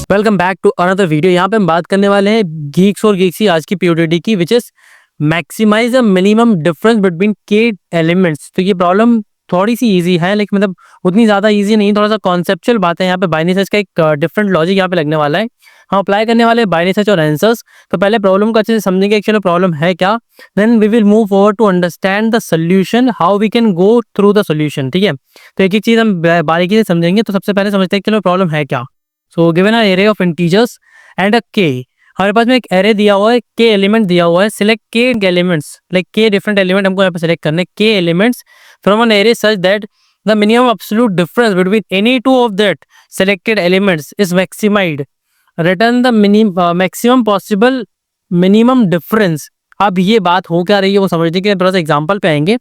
Welcome back to another video. यहाँ पे हम बात करने वाले हैं गीक्स और गीक्सी आज की पीओडीटी की, which is maximize the minimum difference between K elements. तो ये प्रॉब्लम थोड़ी सी इजी है, लेकिन मतलब उतनी ज़्यादा इजी नहीं, थोड़ा सा कॉन्सेप्चुअल बात है। यहाँ पे बाइनरी सर्च का एक डिफरेंट लॉजिक यहाँ पे लगने वाला है। हम अप्लाई करने वाले हैं बाइनरी सर्च और आंसर्स। तो पहले प्रॉब्लम को अच्छे से समझेंगे, एक्चुअली प्रॉब्लम है क्या, then we will move forward to understand the solution, how we can go through the solution. ठीक है, तो एक एक चीज़ हम बारीकी से समझेंगे। तो सबसे पहले समझते हैं चलो प्रॉब्लम है क्या। So given a array of integers and अ के, हमारे पास में एक एरे दिया हुआ है, के एलिमेंट दिया हुआ है। Select K elements, like K different element हमको यहाँ पे सिलेक्ट करने, K elements from an array such that the minimum absolute difference between any two of that selected elements is maximized. Return the maximum possible minimum difference. अब ये बात हो क्या रही है वो समझने के लिए थोड़ा सा एग्जाम्पल पे आएंगे।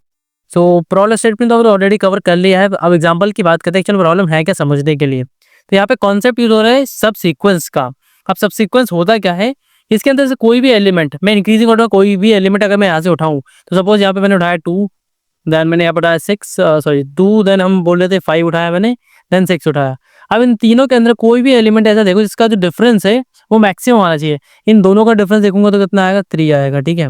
सो प्रॉब्लम स्टेटमेंट तो ऑलरेडी कवर कर लिया है, अब एग्जाम्पल की बात करते हैं चलो प्रॉब्लम है क्या समझने के लिए। तो यहाँ पे कॉन्सेप्ट यूज हो रहा है सब सीक्वेंस का। अब सब सीक्वेंस होता क्या है, इसके अंदर से कोई भी एलिमेंट, मैं इंक्रीजिंग ऑर्डर कोई भी एलिमेंट अगर मैं यहाँ से उठाऊं, तो सपोज यहाँ पे मैंने उठाया 2, देन मैंने यहाँ पे उठाया 6, सॉरी 2, देन हम बोल रहे थे 5 उठाया मैंने, देन 6 उठाया। अब इन तीनों के अंदर कोई भी एलिमेंट ऐसा देखो जिसका जो डिफरेंस है वो मैक्सिमम आना चाहिए। इन दोनों का डिफरेंस देखूंगा तो कितना आएगा, 3 आएगा। ठीक है,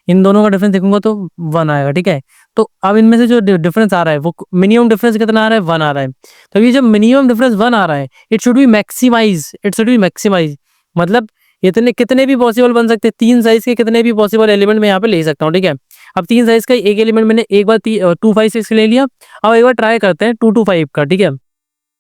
इन दोनों का डिफरेंस देखूंगा तो 1 आएगा। ठीक है, तो अब इनमें से जो डिफरेंस आ रहा है वो मिनिमम डिफरेंस कितना आ रहा है, 1 आ रहा है। तो ये जब मिनिमम डिफरेंस 1 आ रहा है, it should be maximize, it should be maximize. मतलब इतने कितने भी पॉसिबल बन सकते हैं, 3 साइज के कितने भी पॉसिबल एलिमेंट मैं यहाँ पे ले सकता हूँ। ठीक है, अब 3 साइज का एक एलिमेंट मैंने एक बार 2 5 6 ले लिया। अब एक बार ट्राई करते हैं 2 2 5 का। ठीक है,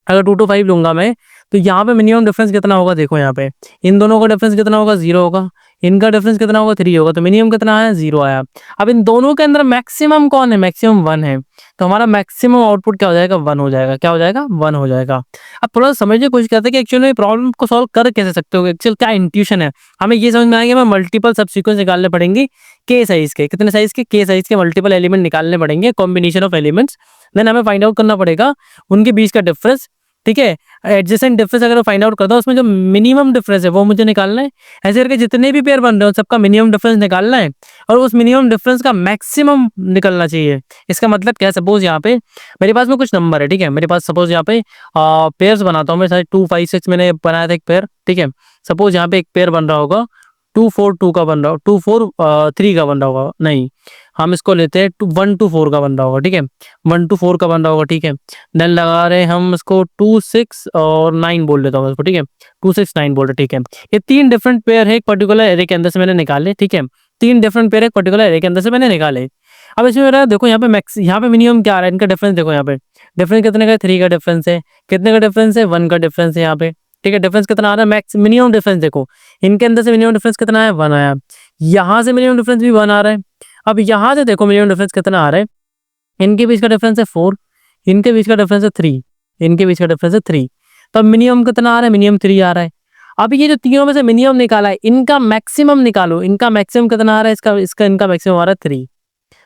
अगर 2 2 5 लूंगा मैं, तो यहाँ पे मिनिमम डिफरेंस कितना होगा, देखो यहाँ पे इन दोनों का डिफरेंस कितना होगा, 0 होगा। इनका डिफरेंस कितना होगा, 3 होगा। तो मिनिमम कितना आया, 0 आया। अब इन दोनों के अंदर मैक्सिमम कौन है, मैक्सिमम 1 है। तो हमारा मैक्सिमम आउटपुट क्या हो जाएगा, 1 हो जाएगा। क्या हो जाएगा, 1 हो जाएगा। अब थोड़ा सा समझने की कोशिश करते हैं कि एक्चुअली प्रॉब्लम को सॉल्व कर कैसे सकते हो, एक्चुअल क्या इंट्यूशन है। हमें ये समझ में आएगा, हमें मल्टीपल सब सीक्वेंस निकालने पड़ेंगे, के साइज के, कितने साइज के साइज के मल्टीपल एलिमेंट निकालने पड़ेंगे, कॉम्बिनेशन ऑफ एलिमेंट्स। देन हमें फाइंड आउट करना पड़ेगा उनके बीच का डिफरेंस। ठीक है, एडजेसेंट डिफरेंस अगर फाइंड आउट करता हूँ, उसमें जो मिनिमम डिफरेंस है वो मुझे निकालना है। ऐसे करके जितने भी पेयर बन रहे हो सबका मिनिमम डिफरेंस निकालना है, और उस मिनिमम डिफरेंस का मैक्सिमम निकलना चाहिए। इसका मतलब क्या है, सपोज यहाँ पे मेरे पास में कुछ नंबर है। ठीक है, मेरे पास सपोज यहाँ पे पेयर्स बनाता हूँ मैं, शायद 2 5 6 मैंने बनाया था एक पेयर। ठीक है, सपोज यहाँ पे एक पेयर बन रहा होगा 2 4 2 का बन रहा हो, 2 4 3 का बन रहा होगा, नहीं हम इसको लेते हैं 1 2 4 का बन रहा होगा। ठीक है, 1 2 4 का बन रहा होगा। ठीक है, देन लगा रहे हम इसको 2 6 और 9 बोल लेता हूँ इसको। ठीक है, 2 6 9 बोल रहे। ठीक है, ये 3 डिफरेंट पेयर है एक पर्टिकुलर एरे के अंदर से मैंने निकाले। ठीक है, 3 डिफरेंट पेयर एक पर्टिकुलर एरे के अंदर से मैंने निकाले। अब इसमें मेरा देखो यहाँ पे मैक्स, यहाँ पे मिनिमम क्या आ रहा है, इनका डिफरेंस देखो यहाँ पे डिफरेंस कितने का, 3 का डिफरेंस है। कितने का डिफरेंस है, 1 का डिफरेंस है यहाँ पे। ठीक है, डिफरेंस कितना आ रहा है, मैक्स मिनिमम डिफरेंस देखो इनके अंदर से मिनिमम डिफरेंस कितना है, 1 आया। यहाँ से मिनिमम डिफरेंस भी 1 आ रहा है। अब यहाँ से देखो मिनिमम डिफरेंस कितना आ रहा है, इनके बीच का डिफरेंस है 4, इनके बीच का डिफरेंस है 3, इनके बीच का डिफरेंस है 3। तो अब मिनिमम कितना आ रहा है, मिनिमम 3 आ रहा है। अब ये जो तीनों में से मिनिमम निकाला है, इनका मैक्सिमम निकालो, इनका मैक्सिमम कितना आ रहा है, इसका इनका मैक्सिमम आ रहा है 3।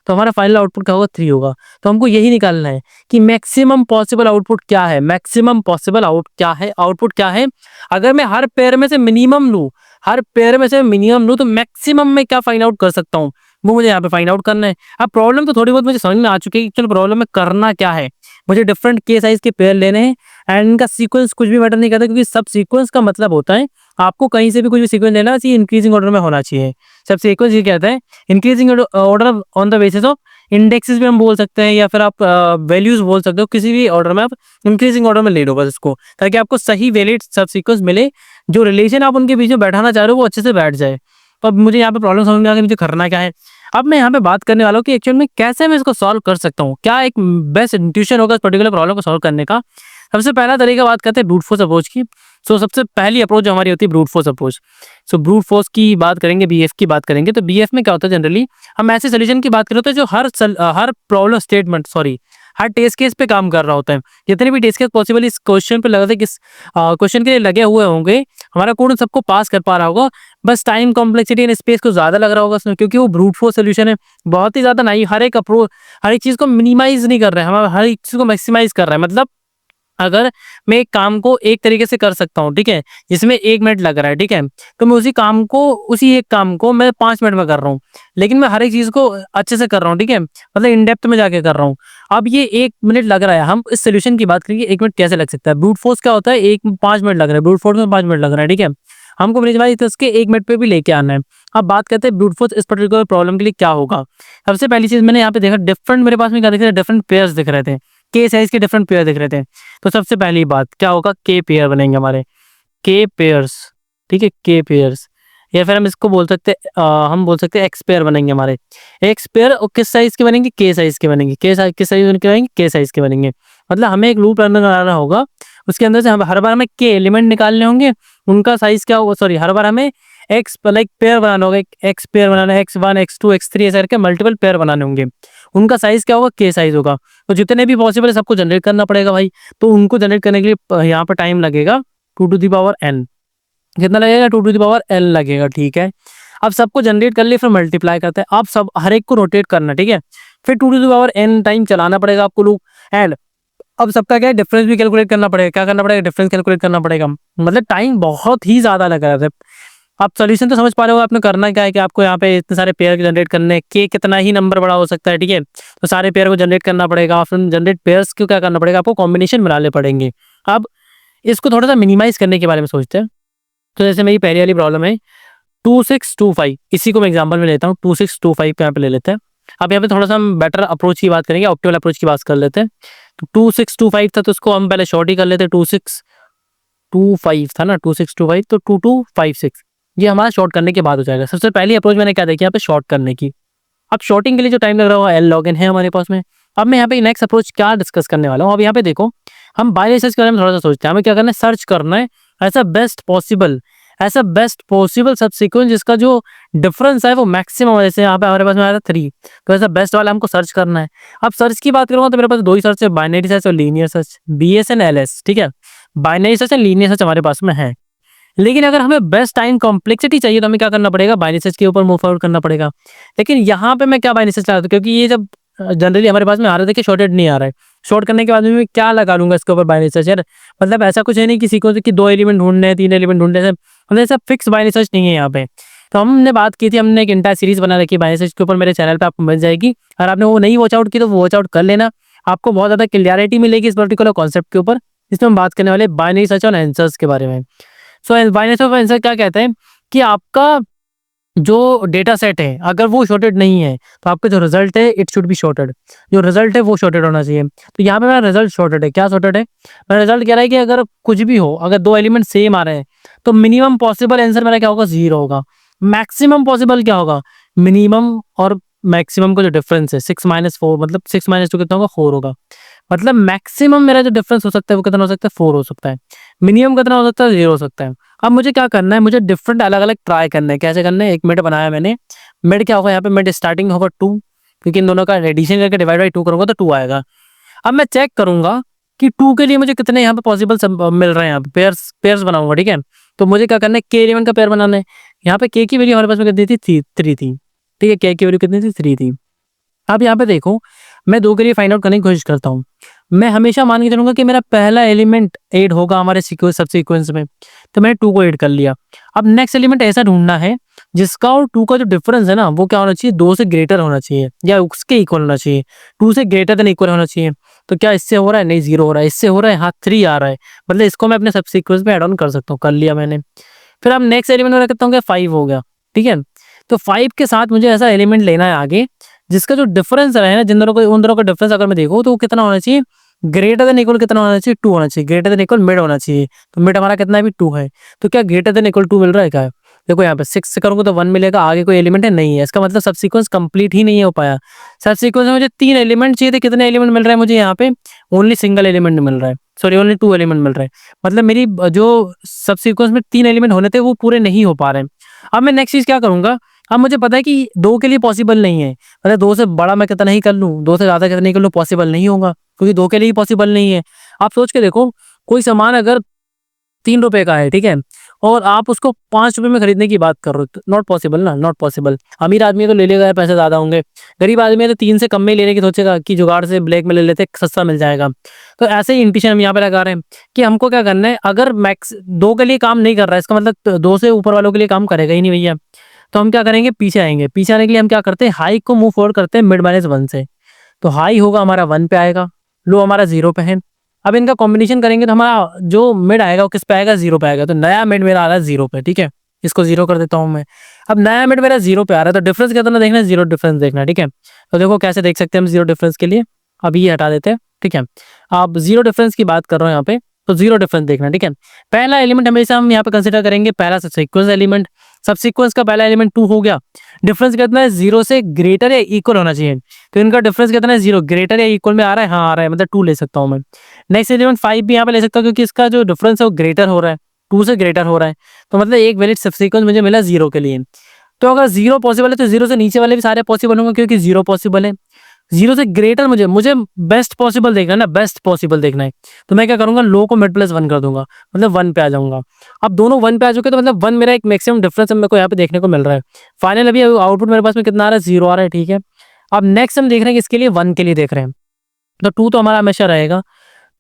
तो हमारा फाइनल आउटपुट क्या होगा, 3 होगा। तो हमको यही निकालना है कि मैक्सिमम पॉसिबल आउटपुट क्या है, मैक्सिमम पॉसिबल आउटपुट क्या है। अगर मैं हर पेयर में से मिनिमम लूँ, हर पेयर में से मिनिमम लूँ, तो मैक्सिमम में क्या फाइंड आउट कर सकता हूँ, वो मुझे यहाँ पे फाइंड आउट करना है। अब प्रॉब्लम तो थोड़ी बहुत मुझे समझ में आ चुकी है कि चलो प्रॉब्लम में करना क्या है, मुझे डिफरेंट के साइज के पेयर लेने हैं एंड इनका सीक्वेंस कुछ भी मैटर नहीं करता, क्योंकि सब सीक्वेंस का मतलब होता है आपको कहीं से भी कुछ भी सीक्वेंस लेना चाहिए, इंक्रीजिंग ऑर्डर में होना चाहिए। सब सीक्वेंस ये कहता है increasing order on the basis of indexes भी हम बोल सकते हैं, या फिर आप वैल्यूज बोल सकते हो, किसी भी ऑर्डर में आप इंक्रीजिंग ऑर्डर में ले लो बस इसको, ताकि आपको सही वैलिड सब सीक्वेंस मिले, जो रिलेशन आप उनके बीच में बैठाना चाह रहे हो वो अच्छे से बैठ जाए। तो अब मुझे यहाँ पे प्रॉब्लम समझ में आ गई, मुझे करना क्या है। अब मैं यहाँ पे बात करने वाला हूँ कि एक्चुअल में कैसे मैं इसको सॉल्व कर सकता हूँ, क्या एक बेस्ट इंट्यूशन होगा इस पर्टिकुलर प्रॉब्लम को सॉल्व करने का। सबसे पहला तरीका बात करते हैं ब्रूट फोर्स अप्रोच की। सो सबसे पहली अप्रोच जो हमारी होती है ब्रूट फोर्स अप्रोच। सो ब्रूट फोर्स की बात करेंगे, बीएफ की बात करेंगे, तो बीएफ में क्या होता है, जनरली हम ऐसे सोल्यूशन की बात करें तो जो हर प्रॉब्लम स्टेटमेंट, सॉरी हर टेस्ट केस पे काम कर रहा होता है। जितने भी टेस्ट केस पॉसिबल इस क्वेश्चन पे लगा, किस क्वेश्चन के लिए लगे हुए होंगे, हमारा कोड उन सबको पास कर पा रहा होगा। बस टाइम कॉम्प्लेक्सिटी एंड स्पेस को ज्यादा लग रहा होगा उसमें, क्योंकि वो ब्रूट फोर्स सोल्यूशन है, बहुत ही ज्यादा नहीं, हर एक चीज को मिनिमाइज नहीं कर रहे हैं, हमारा हर एक चीज को मैक्सिमाइज कर रहा है। मतलब अगर मैं एक काम को एक तरीके से कर सकता हूँ, ठीक है, जिसमें 1 मिनट लग रहा है, ठीक है, तो मैं उसी एक काम को मैं 5 मिनट में कर रहा हूँ, लेकिन मैं हर एक चीज़ को अच्छे से कर रहा हूँ, ठीक है, मतलब इन डेप्थ में जाके कर रहा हूँ। अब ये 1 मिनट लग रहा है, हम इस सॉल्यूशन की बात करेंगे, 1 मिनट कैसे लग सकता है। ब्रूट फोर्स क्या होता है, 5 मिनट लग रहा है, ब्रूट फोर्स में 5 मिनट लग रहा है, ठीक है, हमको मिनिमाइज इसके 1 मिनट पे भी लेके आना है। अब बात करते हैं ब्रूट फोर्स इस पर्टिकुलर प्रॉब्लम के लिए क्या होगा। सबसे पहली चीज़ मैंने यहाँ पे देखा, डिफरेंट मेरे पास में क्या दिख रहा है, डिफरेंट पेयर्स दिख रहे थे, के साइज के डिफरेंट पेयर दिख रहे थे। तो सबसे पहली बात क्या होगा, के पेयर बनेंगे हमारे, के पेयर्स, ठीक है, के पेयर्स, या फिर हम इसको बोल सकते हैं हम बोल सकते हैं एक्स पेयर बनेंगे हमारे। एक्स पेयर और किस साइज के बनेंगे, के साइज के बनेंगे, के साइज किस साइज के बनेंगे, के साइज के बनेंगे। मतलब हमें एक लूप रन कराना होगा, उसके अंदर से हम हर बार हमें के एलिमेंट निकालने होंगे, उनका साइज क्या होगा, सॉरी, हर बार हमें एक्स लाइक पेयर बनाना होगा, एक्स पेयर बनाना है, x1 x2 x3 ऐसे करके मल्टीपल पेयर बनाने होंगे, उनका साइज क्या होगा, के साइज होगा। तो जितने भी पॉसिबल है सबको जनरेट करना पड़ेगा भाई। तो उनको जनरेट करने के लिए यहाँ पर टाइम लगेगा 2n, कितना लगेगा, 2n लगेगा, ठीक है। अब सबको जनरेट कर लिए, फिर मल्टीप्लाई करते हैं, आप सब हर एक को रोटेट करना, ठीक है, फिर 2n टाइम चलाना पड़ेगा आपको लूप। एंड अब सबका क्या है, डिफरेंस भी कैलकुलेट करना पड़ेगा, क्या करना पड़ेगा, डिफरेंस कैलकुलेट करना पड़ेगा, मतलब टाइम बहुत ही ज्यादा लग रहा है। आप सोल्यूशन तो समझ पा रहे हो, आपने करना क्या है कि आपको यहाँ पे इतने सारे पेयर जनरेट करने के, कितना ही नंबर बड़ा हो सकता है, ठीक है, तो सारे पेयर को जनरेट करना पड़ेगा, फिर जनरेट पेयर्स को क्या करना पड़ेगा, आपको कॉम्बिनेशन बनाने पड़ेंगे। अब इसको थोड़ा सा मिनिमाइज करने के बारे में सोचते हैं। तो जैसे मेरी पहली वाली प्रॉब्लम है 2625, इसी को मैं एग्जांपल में लेता हूँ, 2625 पे यहाँ पे ले लेते हैं। अब यहाँ पे थोड़ा सा हम बेटर अप्रोच की बात करेंगे, ऑप्टिमल अप्रोच की बात कर लेते हैं। तो 2625 था, तो उसको हम पहले शॉर्ट ही कर लेते हैं, 2625 था ना, 2625, तो 2256, ये हमारा शॉर्ट करने के बाद हो जाएगा। सबसे पहली अप्रोच मैंने क्या देखी यहाँ पे, शॉर्ट करने की। अब शॉर्टिंग के लिए जो टाइम लग रहा होगा, एल लॉग एन है हमारे पास में। अब मैं यहाँ पे नेक्स्ट अप्रोच क्या डिस्कस करने वाला हूँ, अब यहाँ पे देखो, हम बाइनरी सर्च के बारे में थोड़ा सा सोचते हैं, हमें क्या करना है, सर्च करना है ऐसा बेस्ट पॉसिबल सब सीक्वेंस जिसका जो डिफरेंस है वो मैक्सिमम, जैसे यहाँ पे हमारे पास में आया था 3, तो ऐसा बेस्ट वाला हमको सर्च करना है। अब सर्च की बात करूँगा तो मेरे पास 2 ही सर्च है, बाइनरी सर्च और linear search, BS and LS, ठीक है, binary search and linear search हमारे पास में है। लेकिन अगर हमें बेस्ट टाइम कॉम्प्लेक्सिटी चाहिए तो हमें क्या करना पड़ेगा, बाइनरी सर्च के ऊपर मूव फॉरवर्ड करना पड़ेगा। लेकिन यहाँ पे मैं क्या बाइनरी सर्च लगा दूं, क्योंकि ये जब जनरली हमारे पास में आ रहा था कि शॉर्टेड नहीं आ रहा है, शॉर्ट करने के बाद में मैं क्या लगा लूंगा इसके ऊपर बाइनरी सर्च यार, मतलब ऐसा कुछ है नहीं कि सीक्वेंस की 2 एलिमेंट ढूंढने हैं, 3 एलिमेंट ढूंढने हैं, मतलब ऐसा फिक्स बाइनरी सर्च नहीं है यहाँ पे। तो हमने बात की थी, हमने एक इंटायर सीरीज बना रखी है बाइनरी सर्च के ऊपर, मेरे चैनल पे आपको मिल जाएगी। अगर आपने वो नहीं वॉच आउट की तो वॉच आउट कर लेना, आपको बहुत ज्यादा क्लियरिटी मिलेगी इस पर्टिकुलर कॉन्सेप्ट के ऊपर, जिसमें हम बात करने वाले बाइनरी सर्च और आंसर्स के बारे में। सो बाइनरी ऑफ आंसर क्या कहते हैं कि आपका जो डेटा सेट है अगर वो शॉर्टेड नहीं है तो आपका जो रिजल्ट है इट शुड बी शॉर्टेड, जो रिजल्ट है वो शॉर्टेड होना चाहिए। तो यहाँ पे मेरा रिजल्ट शॉर्टेड है, क्या शॉर्टेड है, मेरा रिजल्ट कह रहा है कि अगर कुछ भी हो, अगर 2 एलिमेंट सेम आ रहे हैं तो मिनिमम पॉसिबल आंसर मेरा क्या होगा, 0 होगा। मैक्सिमम पॉसिबल क्या होगा, मिनिमम और मैक्सिमम का जो डिफरेंस है 6 - 4, मतलब 6 - 2 कितना होगा, 4 होगा। मतलब मैक्सिमम मेरा जो डिफरेंस हो सकता है वो कितना हो सकता है, 4 हो सकता है। मिनिमम कितना हो सकता है, 0 हो सकता है। अब मुझे क्या करना है, मुझे डिफरेंट अलग अलग ट्राई करना है। कैसे करना है, एक मिड बनाया मैंने, मिड क्या होगा यहाँ पे, मिड स्टार्टिंग होगा 2, क्योंकि इन दोनों का एडिशन करके डिवाइड बाई 2 करूंगा तो 2 आएगा। अब मैं चेक करूंगा कि 2 के लिए मुझे कितने यहाँ पे पॉसिबल मिल रहे हैं, यहाँ पे पेयर्स पेयर्स बनाऊंगा, ठीक है। तो मुझे क्या करना है, के एलिमेंट का पेयर बनाना है। यहाँ पे के की वैल्यू हमारे पास में कितनी थी, 3 थी, ठीक है, के की वैल्यू कितनी थी, 3 थी। अब यहाँ पे देखो, मैं 2 के लिए फाइंड आउट करने की कोशिश करता हूँ। मैं हमेशा मान के चलूंगा कि मेरा पहला एलिमेंट ऐड होगा हमारे सीक्वेंस सब सीक्वेंस में, तो मैंने 2 को ऐड कर लिया। अब नेक्स्ट एलिमेंट ऐसा ढूंढना है जिसका और 2 का जो डिफरेंस है ना वो क्या होना चाहिए, 2 से ग्रेटर होना चाहिए या उसके इक्वल होना चाहिए, 2 से ग्रेटर देन इक्वल होना चाहिए। तो क्या इससे हो रहा है, नहीं 0 हो रहा है, इससे हो रहा है, हाँ 3 आ रहा है, मतलब इसको मैं अपने सब सीक्वेंस में एड ऑन कर सकता हूँ, कर लिया मैंने। फिर अब नेक्स्ट एलिमेंट में रखता हूँ, 5 हो गया, ठीक है। तो 5 के साथ मुझे ऐसा एलिमेंट लेना है आगे जिसका जो डिफरेंस रहे ना, जिन दोनों को, उन दोनों का डिफरेंस अगर मैं देखूँ तो वो कितना होना चाहिए, ग्रेटर देन इक्वल कितना होना चाहिए, 2 होना चाहिए, ग्रेटर देन इक्वल मिड होना चाहिए। तो मिड हमारा कितना है, भी 2 है। तो क्या ग्रेटर देन इक्वल 2 मिल रहा है क्या, देखो यहाँ पे 6 से करूंगा तो 1 मिलेगा, आगे कोई एलिमेंट है नहीं है, इसका मतलब सब सीक्वेंस कंप्लीट ही नहीं हो पाया। सब सीक्वेंस में मुझे 3 एलिमेंट चाहिए थे, कितने एलिमेंट मिल रहा है मुझे यहाँ पे, ओनली सिंगल एलिमेंट मिल रहा है, सॉरी ओनली 2 एलिमेंट मिल रहा है। मतलब मेरी जो सब सीक्वेंस में 3 एलिमेंट होने थे वो पूरे नहीं हो पा रहे हैं। अब मैं नेक्स्ट चीज क्या करूंगा, अब मुझे पता है कि 2 के लिए पॉसिबल नहीं है, मतलब 2 से बड़ा मैं कितना ही कर लूँ, 2 से ज्यादा कितना ही कर लूँ, पॉसिबल नहीं होगा, क्योंकि 2 के लिए ही पॉसिबल नहीं है। आप सोच के देखो, कोई सामान अगर 3 रुपए का है, ठीक है, और आप उसको 5 रुपए में खरीदने की बात कर रहे हो, नॉट पॉसिबल ना, नॉट पॉसिबल। अमीर आदमी है तो ले लेगा यार, पैसे ज्यादा होंगे। गरीब आदमी है तो 3 से कम में ही लेने की सोचेगा कि जुगाड़ से ब्लैक में ले लेते, सस्ता मिल जाएगा। तो ऐसे ही इंडिकेशन हम यहाँ पे लगा रहे हैं कि हमको क्या करना है, अगर मैक्स 2 के लिए काम नहीं कर रहा है, इसका मतलब 2 से ऊपर वालों के लिए काम करेगा ही नहीं भैया। तो हम क्या करेंगे, पीछे आएंगे। पीछे आने के लिए हम क्या करते हैं, हाई को मूव फॉरवर्ड करते हैं मिड -1 से। तो हाई होगा हमारा 1 पे आएगा, लो हमारा 0 पे है। अब इनका कॉम्बिनेशन करेंगे तो हमारा जो मिड आएगा वो किस पे आएगा, 0 पे आएगा। तो नया मिड मेरा आ रहा है 0 पे, ठीक है, इसको 0 कर देता हूँ मैं। अब नया मिड मेरा 0 पे आ रहा है, तो डिफरेंस कितना देखना है, 0 डिफरेंस देखना है, ठीक है। तो देखो कैसे देख सकते हैं हम 0 डिफरेंस के लिए, अभी ये हटा देते हैं, ठीक है। आप 0 डिफरेंस की बात कर रहे हो यहाँ पे, तो 0 डिफरेंस देखना, ठीक है। पहला एलिमेंट हमेशा हम यहाँ पे कंसिडर करेंगे, पहला सबसीक्वेंस एलिमेंट। सबसीक्वेंस का पहला एलिमेंट 2 हो गया। डिफरेंस कितना है, 0 से ग्रेटर या इक्वल होना चाहिए। तो इनका डिफरेंस कितना है, 0 ग्रेटर या इक्वल में आ रहा है, हाँ आ रहा है, मतलब 2 ले सकता हूँ मैं। नेक्स्ट एलिमेंट 5 भी यहाँ पे ले सकता हूँ, क्योंकि इसका जो डिफरेंस है वो ग्रेटर हो रहा है, 2 से ग्रेटर हो रहा है। तो मतलब एक वैलिड सबसीक्वेंस मुझे मिला 0 के लिए। तो अगर 0 पॉसिबल है तो 0 से नीचे वाले भी सारे पॉसिबल होंगे, क्योंकि 0 पॉसिबल है। 0 से ग्रेटर मुझे बेस्ट पॉसिबल देखना है ना, बेस्ट पॉसिबल देखना है। तो मैं क्या करूंगा, लो को मिड +1 कर दूंगा, मतलब 1 पे आ जाऊंगा। अब दोनों 1 पे आ चुके, तो मतलब 1 मेरा एक मैक्सिमम डिफरेंस मेरे को यहाँ पे देखने को मिल रहा है। फाइनल अभी आउटपुट मेरे पास में कितना आ रहा है, 0 आ रहा है, ठीक है। अब नेक्स्ट हम देख रहे हैं किसके लिए, 1 के लिए देख रहे हैं। तो 2 तो हमारा हमेशा रहेगा,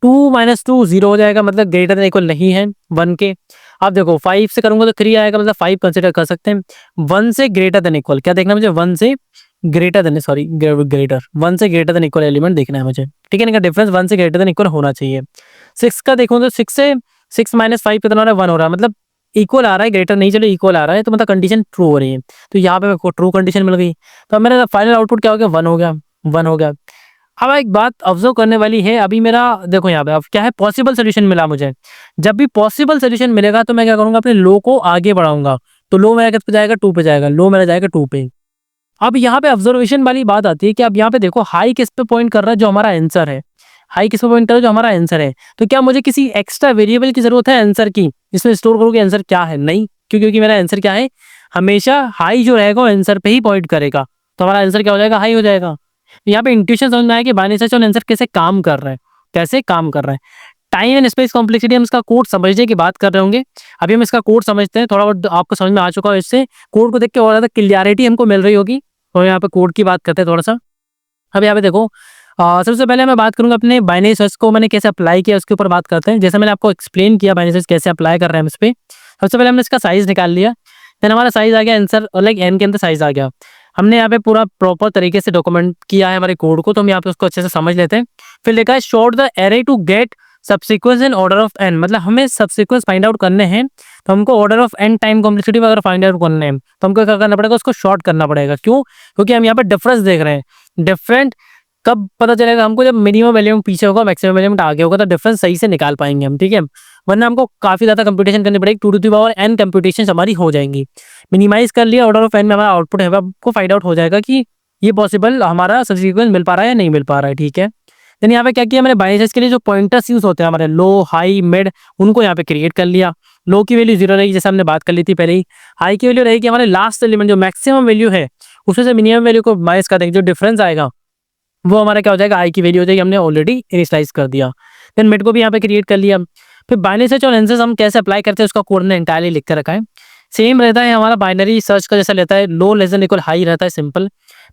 2 - 2 0 हो जाएगा, मतलब ग्रेटर देन इक्वल नहीं है 1 के। अब देखो 5 से करूंगा तो 3 आएगा, मतलब 5 कंसिडर कर सकते हैं। 1 से ग्रेटर देन इक्वल क्या देखना है मुझे, 1 से ग्रेटर देन, सॉरी ग्रेटर, 1 से ग्रेटर देन इक्वल एलिमेंट देखना है मुझे, ठीक है। इनका डिफरेंस 1 से ग्रेटर देन इक्वल होना चाहिए। 6 का देखो तो 6 से 6 - 5 कितना हो रहा है, 1 हो रहा है, मतलब इक्वल आ रहा है, ग्रेटर नहीं, चलो इक्वल आ रहा है, तो मतलब कंडीशन ट्रू हो रही है। तो यहाँ पे मेरे को ट्रू कंडीशन मिल गई। तो अब मेरा फाइनल आउटपुट क्या हो गया, 1 हो गया, 1 हो गया। अब एक बात ऑब्जर्व करने वाली है, अभी मेरा देखो यहाँ पे अब क्या है, पॉसिबल सोल्यूशन मिला मुझे। जब भी पॉसिबल सोल्यूशन मिलेगा तो मैं क्या करूंगा, अपने लो को आगे बढ़ाऊंगा। तो लो मेरा किस पे जाएगा, 2 पे जाएगा, लो मेरा जाएगा 2 पे। अब यहाँ पे ऑब्जर्वेशन वाली बात आती है कि अब यहाँ पे देखो हाई किस पे पॉइंट कर रहा है, जो हमारा आंसर है। हाई किस पे पॉइंट कर रहा है, जो हमारा आंसर है। तो क्या मुझे किसी एक्स्ट्रा वेरिएबल की जरूरत है आंसर की, इसमें स्टोर करूँ कि आंसर क्या है, नहीं। क्यों, क्योंकि मेरा आंसर क्या है, हमेशा हाई जो रहेगा वो आंसर पे ही पॉइंट करेगा। तो हमारा आंसर क्या हो जाएगा, हाई हो जाएगा। यहाँ पे इंट्यूशन समझ में आया कि बाइनरी सर्च और आंसर कैसे काम कर रहा है, कैसे काम कर रहा है। टाइम एंड स्पेस कॉम्प्लेक्सिटी, हम इसका कोड समझने की बात कर रहे होंगे। अभी हम इसका कोड समझते हैं, थोड़ा बहुत आपको समझ में आ चुका है, इससे कोड को देख के और ज्यादा क्लियरिटी हमको मिल रही होगी। तो यहाँ पे कोड की बात करते हैं थोड़ा सा। अब यहाँ पे देखो सबसे पहले मैं बात करूंगा अपने बाइनरी सर्च को मैंने कैसे अप्लाई किया, उसके ऊपर बात करते हैं। जैसे मैंने आपको एक्सप्लेन किया बाइनरी सर्च कैसे अप्लाई कर रहे हैं हम इस पे। सबसे पहले हमने इसका साइज निकाल लिया, देन हमारा साइज आ गया आंसर, लाइक एन के अंदर साइज आ गया। हमने यहाँ पे पूरा प्रॉपर तरीके से डॉक्यूमेंट किया है हमारे कोड को, तो हम यहाँ पे उसको अच्छे से समझ लेते हैं। फिर लिखा है sort the array to get subsequence in order of N, मतलब हमें सबसीक्वेंस फाइंड आउट करने हैं, तो हमको order of N time complexity अगर फाइंड आउट करने हैं तो हमको क्या करना पड़ेगा, उसको शॉर्ट करना पड़ेगा। क्यों, क्योंकि हम यहाँ पे डिफरेंस देख रहे हैं। डिफरेंट कब पता चलेगा हमको, जब मिनिमम वैल्यू पीछे होगा, मैक्सिमम वैल्यू आगे होगा, तो डिफरेंस सही से निकाल पाएंगे हम, ठीक है। वरना हमको काफी ज्यादा कंप्यूटेशन करनी पड़ेगी, 2 to the power n computation हमारी हो जाएंगी। मिनिमाइज कर लिया, ऑर्डर ऑफ एन में हमारा आउटपुट है आपको फाइंड आउट हो जाएगा कि ये पॉसिबल हमारा सबसीक्वेंस मिल पा रहा है या नहीं मिल पा रहा है, ठीक है। देन यहाँ पे क्या किया मैंने, बाइनरी सर्च के लिए जो पॉइंटर्स यूज होते हैं हमारे, लो हाई मिड, उनको यहाँ पे क्रिएट कर लिया। लो की वैल्यू 0 रहेगी, जैसे हमने बात कर ली थी पहले ही। हाई की वैल्यू रहेगी हमारे लास्ट एलिमेंट, जो मैक्सिमम वैल्यू है उसमें से मिनिमम वैल्यू को माइनस कर देंगे, जो डिफरेंस आएगा वो हमारा क्या हो जाएगा, आई की वैल्यू हो जाएगी, हमने ऑलरेडी इनिशियलाइज कर दिया। देन मिड को भी यहाँ पे क्रिएट कर लिया। फिर बाइनरी सर्च और आंसर्स हम कैसे अप्लाई करते हैं उसका कोड ने एंटायरली लिख कर रखा है। सेम रहता है हमारा बाइनरी सर्च का जैसा लेता है, लो लेस देन इक्वल हाई रहता है, सिंपल।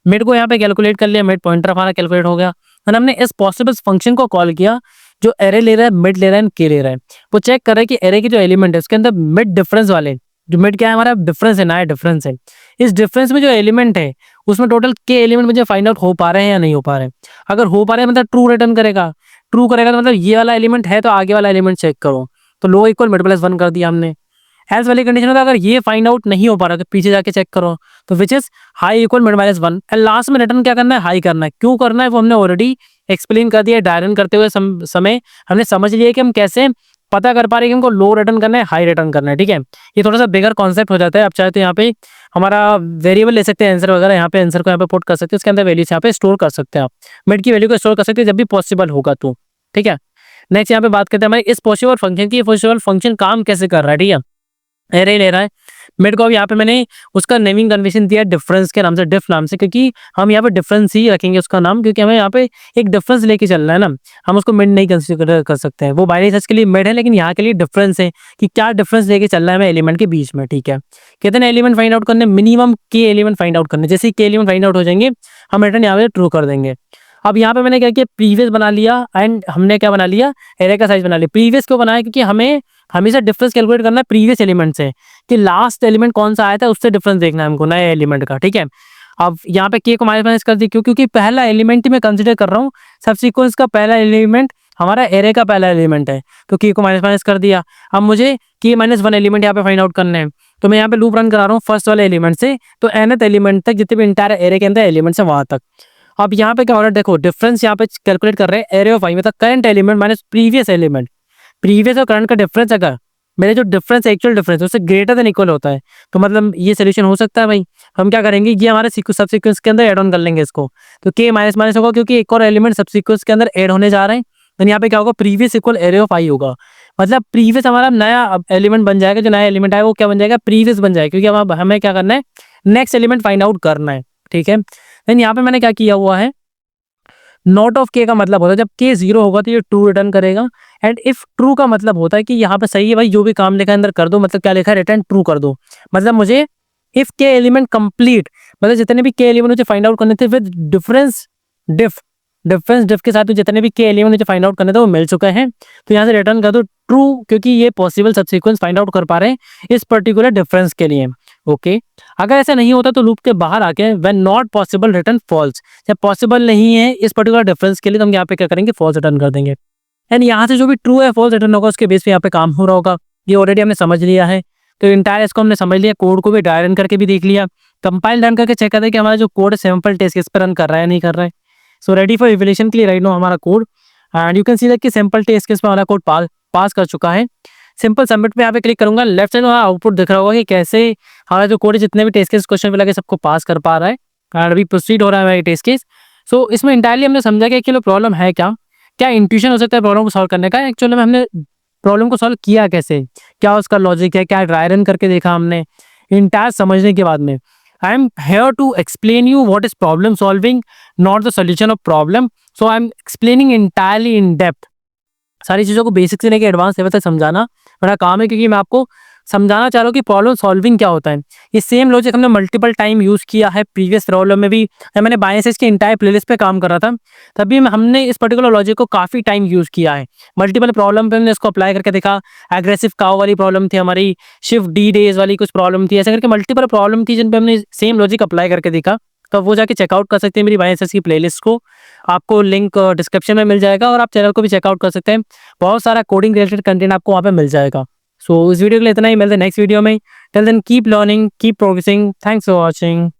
मिड को यहाँ पे कैलकुलेट कर लिया, मिड पॉइंटर हमारा कैलकुलेट हो गया। और हमने इस पॉसिबल फंक्शन को कॉल किया जो एरे ले रहा है, मिड ले रहा है, के ले रहा है। वो चेक कर रहा है कि एरे की जो एलिमेंट है उसके अंदर मिड डिफरेंस वाले, जो मिड क्या है हमारा डिफरेंस है, नया डिफरेंस है। इस डिफरेंस में जो एलिमेंट है उसमें टोटल के एलिमेंट मुझे फाइंड आउट हो पा रहे हैं या नहीं हो पा रहे हैं। अगर हो पा रहे हैं मतलब ट्रू रिटर्न करेगा, ट्रू करेगा तो मतलब ये वाला एलिमेंट है, तो आगे वाला एलिमेंट चेक करो। तो लो इक्वल मिड +1 कर दिया हमने। एल्स वाली कंडीशन होता है अगर ये फाइंड आउट नहीं हो पा रहा तो पीछे जाके चेक करो, तो which is high equal mid -1। And last में रिटर्न क्या करना है, हाई करना है। क्यों करना है वो हमने ऑलरेडी एक्सप्लेन कर दिया। डायरन करते हुए समय हमने समझ लिया कि हम कैसे पता कर पा रहे हैं कि हमको लो रिटर्न करना है, हाई रिटर्न करना है, ठीक है। ये थोड़ा सा बिगर कॉन्सेप्ट हो जाता है। आप चाहे तो यहाँ पे हमारा वेरिएबल ले सकते हैं, आंसर वगैरह, यहाँ पे आंसर को यहाँ पे पुट कर सकते हैं, उसके अंदर वैल्यूज यहाँ पे स्टोर कर सकते हैं। आप मिड की वैल्यू को स्टोर कर सकते हैं जब भी पॉसिबल होगा तो, ठीक है। नेक्स्ट यहाँ पे बात करते हैं हमारे इस पॉसिबल फंक्शन की। पॉसिबल फंक्शन काम कैसे कर रहा है, ठीक है। एरे ले रहा है। मेरे को अब यहाँ पे मैंने उसका नेमिंग कन्वेंशन दिया डिफरेंस के नाम से, डिफ नाम से, क्योंकि हम यहाँ पे डिफरेंस ही रखेंगे उसका नाम, क्योंकि हमें यहाँ पे एक डिफरेंस लेके चलना है ना। हम उसको मिड नहीं कंसीडर कर सकते हैं, वो बाइनरी सर्च के लिए मिड है, लेकिन यहाँ के लिए डिफरेंस है कि क्या डिफरेंस लेके चल रहा है हमें एलिमेंट के बीच में। ठीक है, कितने एलिमेंट फाइंड आउट करने, मिनिमम के एलिमेंट फाइंड आउट करने। जैसे ही के एलिमेंट फाइंड आउट हो जाएंगे हम रिटर्न यहाँ पे ट्रू कर देंगे। अब यहाँ पे मैंने क्या किया, प्रीवियस बना लिया एंड हमने क्या बना लिया, एरे का साइज बना लिया। प्रीवियस क्यों बनाया, क्योंकि हमें हमेशा डिफरेंस कैलकुलेट करना है प्रीवियस एलिमेंट से, कि लास्ट एलिमेंट कौन सा आया था उससे डिफरेंस देखना है हमको नए एलिमेंट का। ठीक है, अब यहाँ पे के को माइनस माइनस कर दी, क्यों, क्योंकि पहला एलिमेंट ही मैं कंसिडर कर रहा हूँ, सबसीक्वेंस का पहला एलिमेंट हमारा एरे का पहला एलिमेंट है, तो के को माइनस माइनस कर दिया। अब मुझे के माइनस वन एलिमेंट यहाँ पे फाइंड आउट करने हैं, तो मैं यहाँ पे लूप रन करा रहा हूँ फर्स्ट वाले एलिमेंट से, तो nth एलिमेंट तक, जितने भी इंटायर एरे के अंदर एलिमेंट्स है वहां तक। अब यहाँ पे क्या हो रहा है, देखो डिफरेंस यहाँ पे कैलकुलेट कर रहे हैं एरे ऑफ आई, मतलब current element minus previous element. Previous और करंट का डिफरेंस अगर मेरे जो डिफरेंस एक्चुअल डिफरेंस उससे ग्रेटर देन इक्वल होता है, तो मतलब ये सोल्यूशन हो सकता है भाई। हम क्या करेंगे, ये हमारे सब सीक्वेंस के अंदर एड ऑन कर लेंगे इसको, तो के माइनस माइनस होगा, क्योंकि एक और एलिमेंट सब सीक्वेंस के अंदर एड होने जा रहे हैं। तो यहाँ पे क्या होगा, प्रीवियस इक्वल एरे ऑफ आई होगा, मतलब प्रीवियस हमारा नया एलिमेंट बन जाएगा, जो नया एलिमेंट है वो क्या बन जाएगा, प्रीवियस बन जाएगा, क्योंकि अब हमें क्या करना है, नेक्स्ट एलिमेंट फाइंड आउट करना है। ठीक है, देन यहाँ पे मैंने क्या किया हुआ है, नॉट ऑफ के का मतलब होता है जब के जीरो होगा तो ये ट्रू रिटर्न करेगा, एंड इफ ट्रू का मतलब होता है कि यहाँ पे सही है भाई, जो भी काम लिखा है अंदर कर दो, मतलब क्या लिखा है, रिटर्न ट्रू कर दो। मतलब मुझे इफ के एलिमेंट कंप्लीट, मतलब जितने भी के एलिमेंट मुझे फाइंड आउट करने थे विद डिफरेंस डिफ, डिफ के साथ जितने भी के एलिमेंट मुझे फाइंड आउट करने थे वो मिल चुके हैं, तो यहाँ से रिटर्न कर दो ट्रू, क्योंकि ये पॉसिबल सबसीक्वेंस फाइंड आउट कर पा रहे हैं इस पर्टिकुलर डिफरेंस के लिए। ओके, अगर ऐसा नहीं होता तो लूप के बाहर आके when not possible return false, जब पॉसिबल नहीं है इस पर्टिकुलर डिफरेंस के लिए, तो हम यहाँ पे क्या करेंगे, फॉल्स रिटर्न कर देंगे। एंड यहाँ से जो भी ट्रू है फॉल्स रिटर्न होगा उसके बेस पे यहाँ पे काम हो रहा होगा। ये ऑलरेडी हमने समझ लिया है, तो इंटायर इसको हमने समझ लिया, कोड को भी ड्राई रन करके भी देख लिया, कंपाइल रन करके चेक करते हैं कि हमारा जो कोड है सैंपल टेस्ट केस पे रन कर रहा है नहीं कर रहा है। सो रेडी फॉर इवैल्यूएशन के लिए राइट नो हमारा code, and you can see that कि सैंपल टेस्ट केस पे हमारा कोड पास कर चुका है। सिंपल सबमिट पे यहाँ पे क्लिक करूंगा, लेफ्ट साइड में आउटपुट दिख रहा होगा कि कैसे हमारा जो कोड है जितने भी टेस्ट केस क्वेश्चन पे लगे सबको पास कर पा रहा है, और अभी प्रोसीड हो रहा है हमारा टेस्ट केस। सो इसमें इंटायरली हमने समझा कि एक्चुअली प्रॉब्लम है क्या, क्या इंट्यूशन हो सकता है प्रॉब्लम को सॉल्व करने का, एक्चुअली में हमने प्रॉब्लम को सॉल्व किया कैसे, क्या उसका लॉजिक है, क्या ड्राई रन करके देखा हमने। इंटायर समझने के बाद में I am here to explain you what is problem solving, not the solution of problem. So I am explaining entirely in depth, सारी चीज़ों को बेसिक से लेकर एडवांस लेवल तक समझाना मेरा काम है, क्योंकि मैं आपको समझाना चाह रहा हूँ कि प्रॉब्लम सॉल्विंग क्या होता है। ये सेम लॉजिक हमने मल्टीपल टाइम यूज़ किया है प्रीवियस प्रॉब्लम में भी, जब मैंने बायसेस के इंटायर प्लेलिस्ट पे काम कर रहा था तभी हमने इस पर्टिकुलर लॉजिक को काफ़ी टाइम यूज़ किया है। मल्टीपल प्रॉब्लम पे हमने इसको अप्लाई करके देखा, एग्रेसिव काउ वाली प्रॉब्लम थी हमारी, शिफ्ट डी डेज वाली कुछ प्रॉब्लम थी, ऐसे करके मल्टीपल प्रॉब्लम थी जिन पे हमने सेम लॉजिक अप्लाई करके देखा। तो वो जाके चेकआउट कर सकते हैं मेरी बायसेस की प्लेलिस्ट को, आपको लिंक डिस्क्रिप्शन में मिल जाएगा, और आप चैनल को भी चेकआउट कर सकते हैं, बहुत सारा कोडिंग रिलेटेड कंटेंट आपको वहाँ पे मिल जाएगा। सो इस वीडियो के लिए इतना ही, मिलते हैं नेक्स्ट वीडियो में। Till then keep learning, keep progressing, thanks for watching.